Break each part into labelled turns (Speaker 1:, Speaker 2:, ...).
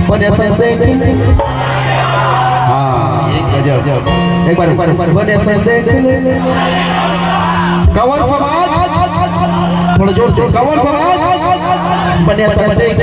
Speaker 1: पण ऐसा देख हाँ एक बार पण ऐसा देख कंवर समाज थोड़ा जोर से कंवर समाज पण ऐसा देख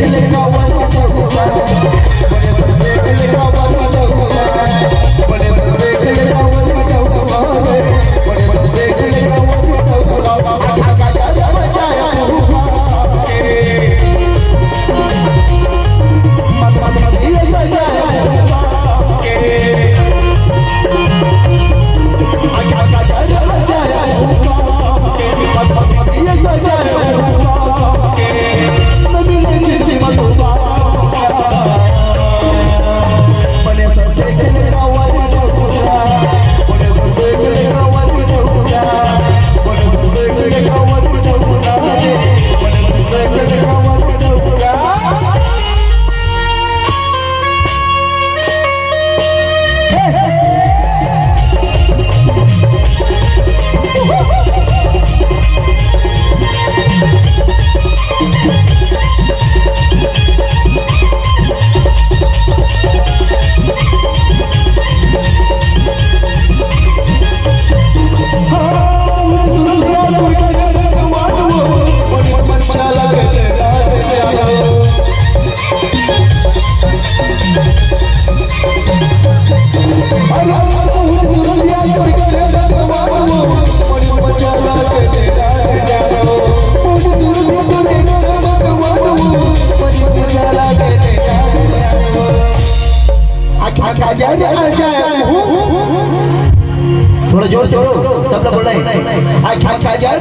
Speaker 1: थोड़ा जोर से बोलो सब लोग बोल रहे हैं आ खा जा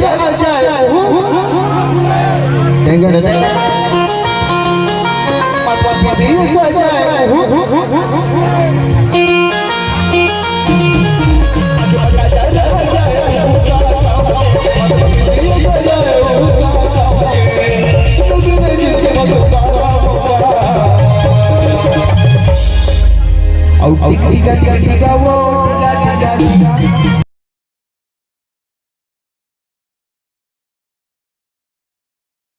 Speaker 1: ठीक है वो